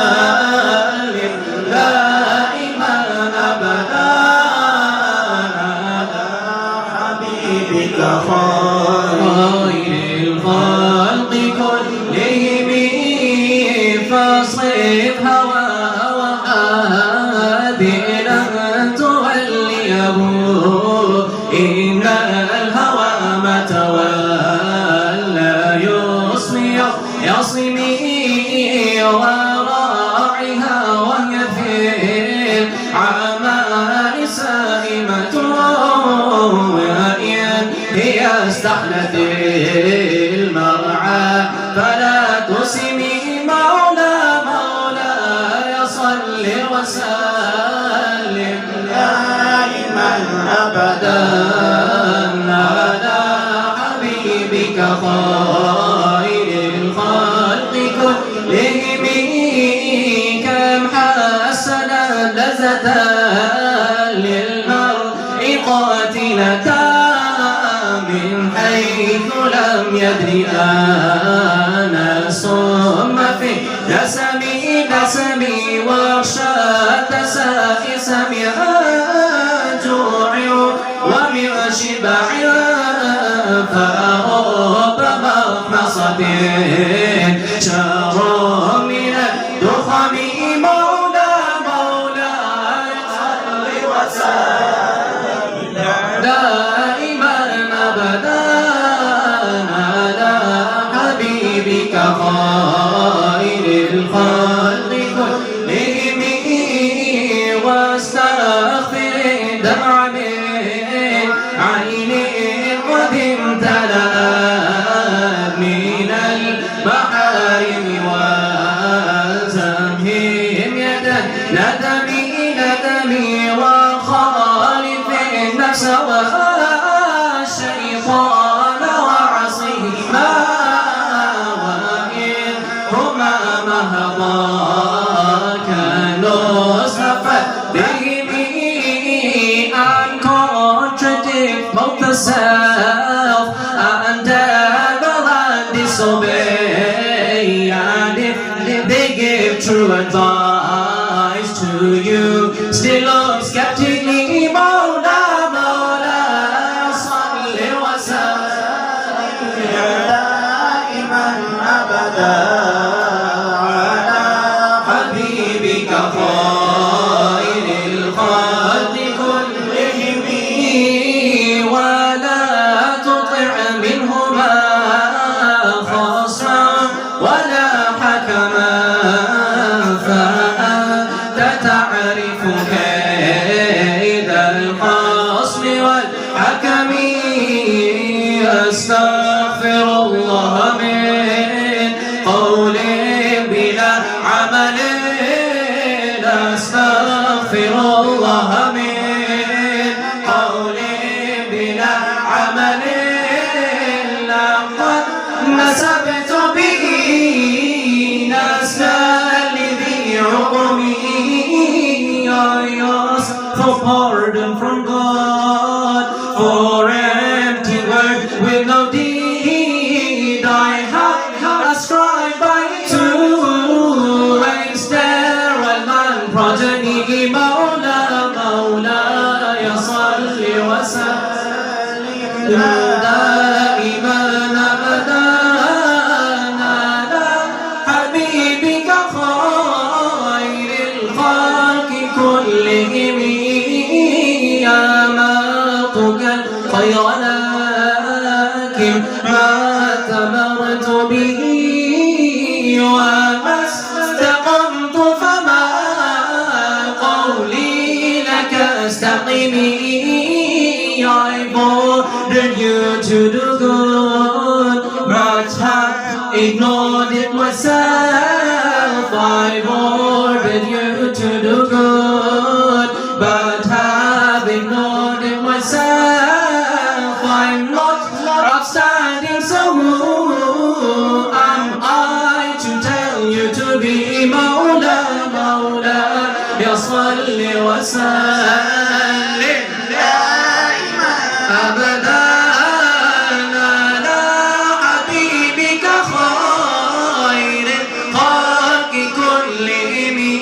وسلم دائما أبدا على حبيبك خير الخلق كلهم فاصرف هواه وآذنا توليه إن الهوى ما تولى يصمي وراعها وهي في العمال سائمة وإن هي استحلت المرعى فلا تسمي مولاي صل وسلم دائما أبدا على حبيبك خير الخلق كلهم كم حسنا لذة للمرء قاتلة من حيث لم يدري أنا ثم في دسمي واخشى تسامي جوع ومن شبع فأرب مخمصة شر من الدخم مولاي صل وسلم دائما أبدا على حبيبك خير الخلق كلهم واستغفر دمع من عيني قد امتلأت من المحارم والزمهم ندمي وخالف النفس والشيطان وعصيهما وإنهما مهضاك نصف بهم and contradict both the self and devil and disobey, and if they give true advice to you, still look skeptically مولاي صل وسلم دائما أبدا على حبيبك خير الخلق كلهم ولا تطع منهما خصما ولا حكما فأنت تعرف كيد الخصم والحكم أستغفر الله من قول بلا عمل أستغفر الله من قول بلا عمل لقد نسبت به نسلا لذي عقمه I ask for pardon from God for empty word with no deed I have ascribed by to a sterile man progeny مولاي صل وسلم دائما أبدا على حبيبك خير الخلق كلهم أماتك خير لكن ما تمرت به وما استقمت فما قولي لك استقمي I ordered you to do good but have ignored it myself I ordered you to do good but have ignored it myself I'm not upstanding so who am I to tell you to be مولاي صل وسلم